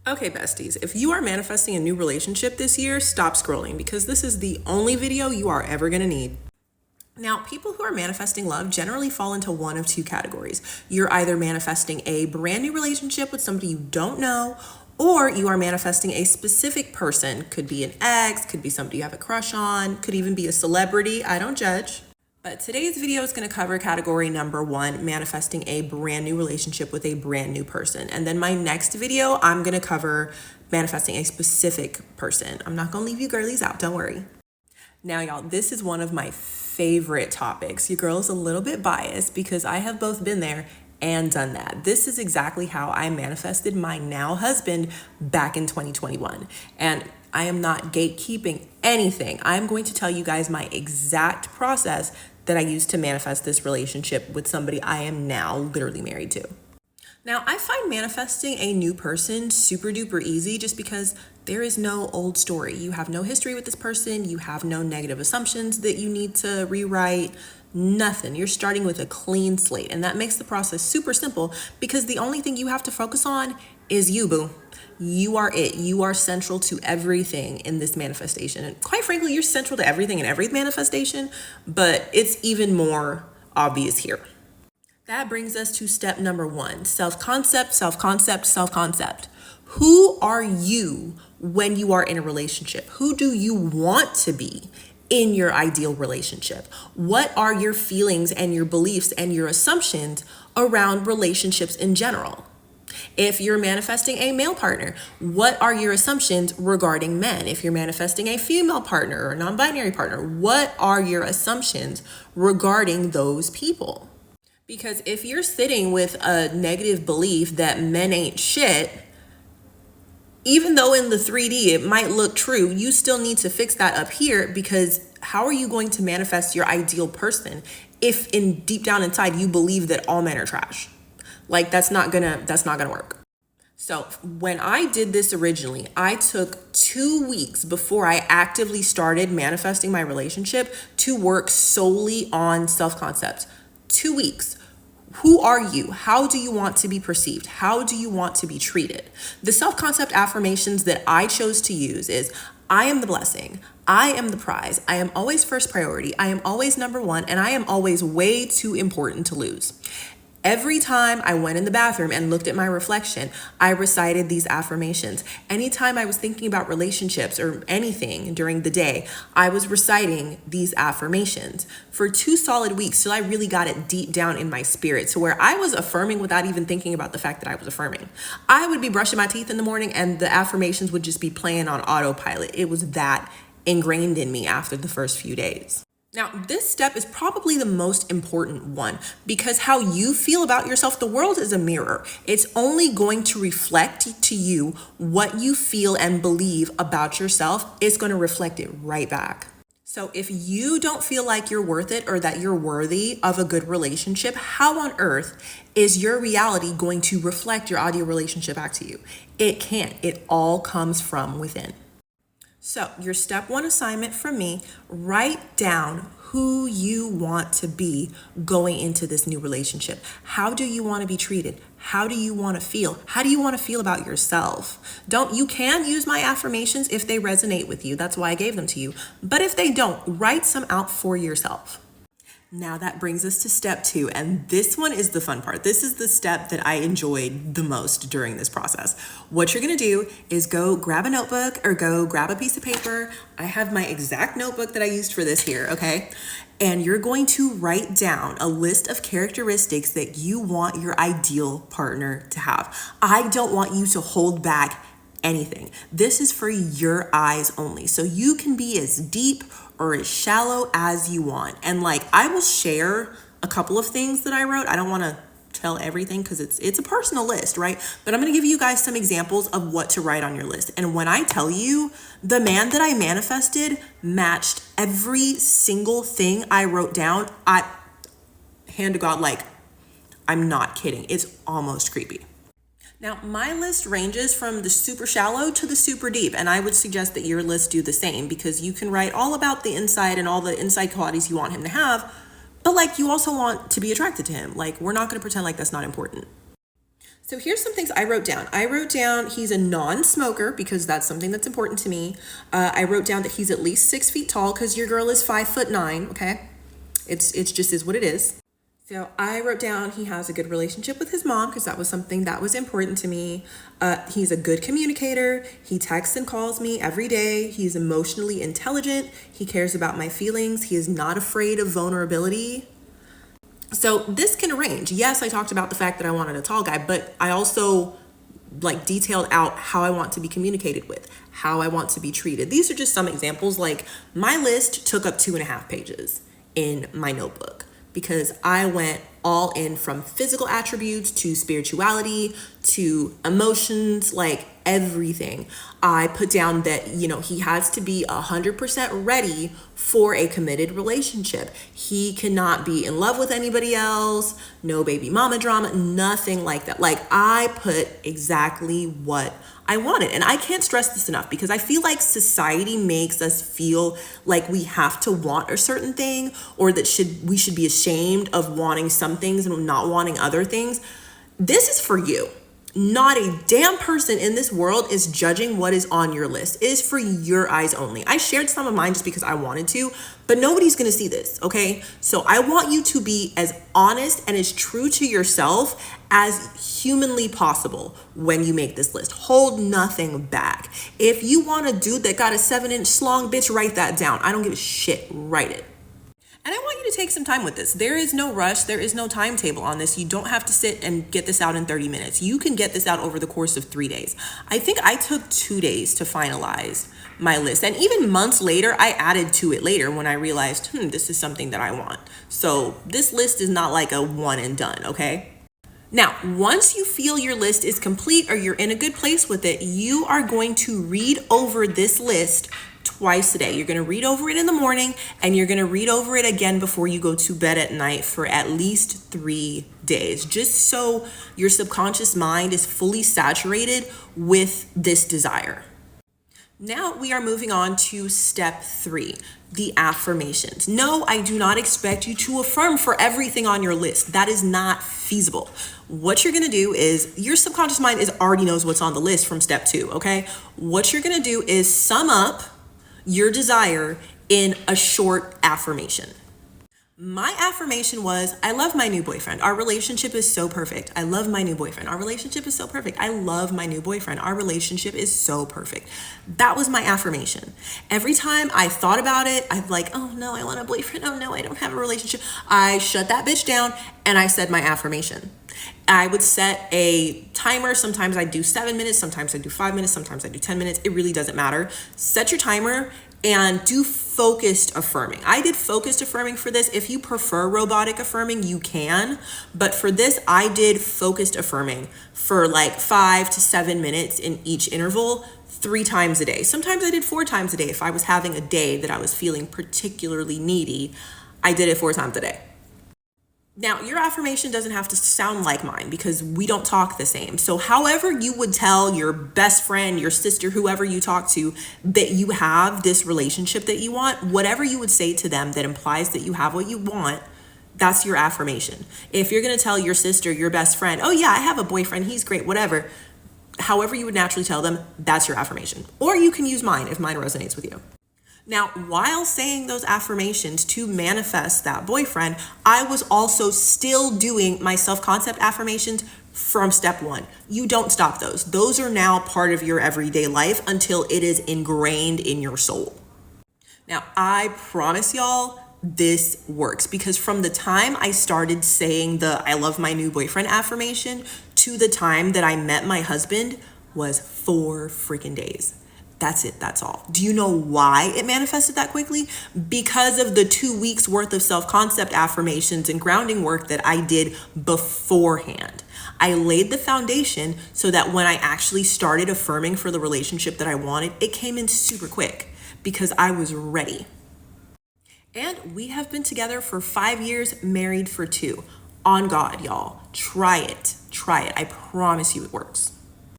Okay, besties, if you are manifesting a new relationship this year, stop scrolling because this is the only video you are ever gonna need. Now, people who are manifesting love generally fall into one of two categories. You're either manifesting a brand new relationship with somebody you don't know, or you are manifesting a specific person. Could be an ex, could be somebody you have a crush on, could even be a celebrity. I don't judge. But today's video is going to cover category number one, manifesting a brand new relationship with a brand new person. And then my next video, I'm going to cover manifesting a specific person. I'm not going to leave you girlies out, don't worry. Now, y'all, this is one of my favorite topics. Your girl is a little bit biased because I have both been there and done that. This is exactly how I manifested my now husband back in 2021. And I am not gatekeeping anything. I'm going to tell you guys my exact process that I used to manifest this relationship with somebody I am now literally married to. Now, I find manifesting a new person super duper easy just because there is no old story. You have no history with this person. You have no negative assumptions that you need to rewrite. Nothing. You're starting with a clean slate. And that makes the process super simple because the only thing you have to focus on is you, boo. You are it. You are central to everything in this manifestation. And quite frankly, you're central to everything in every manifestation, but it's even more obvious here. That brings us to step number one, self-concept, self-concept, self-concept. Who are you when you are in a relationship? Who do you want to be in your ideal relationship? What are your feelings and your beliefs and your assumptions around relationships in general? If you're manifesting a male partner, what are your assumptions regarding men? If you're manifesting a female partner or non-binary partner, what are your assumptions regarding those people? Because if you're sitting with a negative belief that men ain't shit, even though in the 3D it might look true, you still need to fix that up here because how are you going to manifest your ideal person if in deep down inside you believe that all men are trash? Like that's not gonna work. So when I did this originally, I took 2 weeks before I actively started manifesting my relationship to work solely on self-concept. 2 weeks. Who are you? How do you want to be perceived? How do you want to be treated? The self-concept affirmations that I chose to use is, I am the blessing. I am the prize. I am always first priority. I am always number one. And I am always way too important to lose. Every time I went in the bathroom and looked at my reflection, I recited these affirmations. Anytime I was thinking about relationships or anything during the day, I was reciting these affirmations for 2 solid weeks till I really got it deep down in my spirit to where I was affirming without even thinking about the fact that I was affirming. I would be brushing my teeth in the morning and the affirmations would just be playing on autopilot. It was that ingrained in me after the first few days. Now, this step is probably the most important one because how you feel about yourself, the world is a mirror. It's only going to reflect to you what you feel and believe about yourself. It's going to reflect it right back. So if you don't feel like you're worth it or that you're worthy of a good relationship, how on earth is your reality going to reflect your ideal relationship back to you? It can't. It all comes from within. So your step one assignment from me, write down who you want to be going into this new relationship. How do you want to be treated? How do you want to feel? How do you want to feel about yourself? You can use my affirmations if they resonate with you. That's why I gave them to you. But if they don't, write some out for yourself. Now that brings us to step two, and this one is the fun part. This is the step that I enjoyed the most during this process. What you're gonna do is go grab a notebook or go grab a piece of paper. I have my exact notebook that I used for this here, okay? And you're going to write down a list of characteristics that you want your ideal partner to have. I don't want you to hold back anything. This is for your eyes only. So you can be as deep or as shallow as you want. And I will share a couple of things that I wrote. I don't want to tell everything because it's a personal list, right? But I'm going to give you guys some examples of what to write on your list. And when I tell you, the man that I manifested matched every single thing I wrote down, hand to God, I'm not kidding. It's almost creepy. Now, my list ranges from the super shallow to the super deep, and I would suggest that your list do the same because you can write all about the inside and all the inside qualities you want him to have, but you also want to be attracted to him. We're not going to pretend like that's not important. So here's some things I wrote down. I wrote down he's a non-smoker because that's something that's important to me. I wrote down that he's at least 6 feet tall because your girl is 5'9". Okay, it's just is what it is. So I wrote down he has a good relationship with his mom because that was something that was important to me. He's a good communicator. He texts and calls me every day. He's emotionally intelligent. He cares about my feelings. He is not afraid of vulnerability. So this can range. Yes, I talked about the fact that I wanted a tall guy, but I also like detailed out how I want to be communicated with, how I want to be treated. These are just some examples. Like my list took up 2.5 pages in my notebook because I went all in from physical attributes to spirituality to emotions, like everything. I put down that, he has to be 100% ready for a committed relationship. He cannot be in love with anybody else, no baby mama drama, nothing like that. Like I put exactly what I wanted. And I can't stress this enough because I feel like society makes us feel like we have to want a certain thing or that we should be ashamed of wanting some things and not wanting other things. This is for you. Not a damn person in this world is judging what is on your list. It is for your eyes only. I shared some of mine just because I wanted to, but nobody's going to see this, okay? So I want you to be as honest and as true to yourself as humanly possible when you make this list. Hold nothing back. If you want a dude that got a 7-inch slong, bitch, write that down. I don't give a shit. Write it. And I want you to take some time with this. There is no rush. There is no timetable on this. You don't have to sit and get this out in 30 minutes. You can get this out over the course of 3 days. I think I took 2 days to finalize my list. And even months later, I added to it later when I realized, this is something that I want. So this list is not like a one and done, okay? Now, once you feel your list is complete or you're in a good place with it, you are going to read over this list twice a day. You're going to read over it in the morning and you're going to read over it again before you go to bed at night for at least 3 days, just so your subconscious mind is fully saturated with this desire. Now we are moving on to step 3, the affirmations. No, I do not expect you to affirm for everything on your list. That is not feasible. What you're going to do is your subconscious mind already knows what's on the list from step 2, okay? What you're going to do is sum up your desire in a short affirmation. My affirmation was, I love my new boyfriend. Our relationship is so perfect. I love my new boyfriend. Our relationship is so perfect. I love my new boyfriend. Our relationship is so perfect. That was my affirmation. Every time I thought about it, I'm like, oh no, I want a boyfriend. Oh no, I don't have a relationship. I shut that bitch down and I said my affirmation. I would set a timer. Sometimes I do 7 minutes. Sometimes I do 5 minutes. Sometimes I do 10 minutes. It really doesn't matter. Set your timer and do focused affirming. I did focused affirming for this. If you prefer robotic affirming, you can. But for this, I did focused affirming for like 5 to 7 minutes in each interval, 3 times a day. Sometimes I did 4 times a day. If I was having a day that I was feeling particularly needy, I did it 4 times a day. Now, your affirmation doesn't have to sound like mine because we don't talk the same. So however you would tell your best friend, your sister, whoever you talk to, that you have this relationship that you want, whatever you would say to them that implies that you have what you want, that's your affirmation. If you're going to tell your sister, your best friend, oh yeah, I have a boyfriend, he's great, whatever, however you would naturally tell them, that's your affirmation. Or you can use mine if mine resonates with you. Now, while saying those affirmations to manifest that boyfriend, I was also still doing my self-concept affirmations from step 1. You don't stop those. Those are now part of your everyday life until it is ingrained in your soul. Now, I promise y'all, this works because from the time I started saying the I love my new boyfriend affirmation to the time that I met my husband was 4 freaking days. That's it. That's all. Do you know why it manifested that quickly? Because of the 2 weeks worth of self-concept affirmations and grounding work that I did beforehand. I laid the foundation so that when I actually started affirming for the relationship that I wanted, it came in super quick because I was ready. And we have been together for 5 years, married for 2. On God, y'all. Try it. Try it. I promise you it works.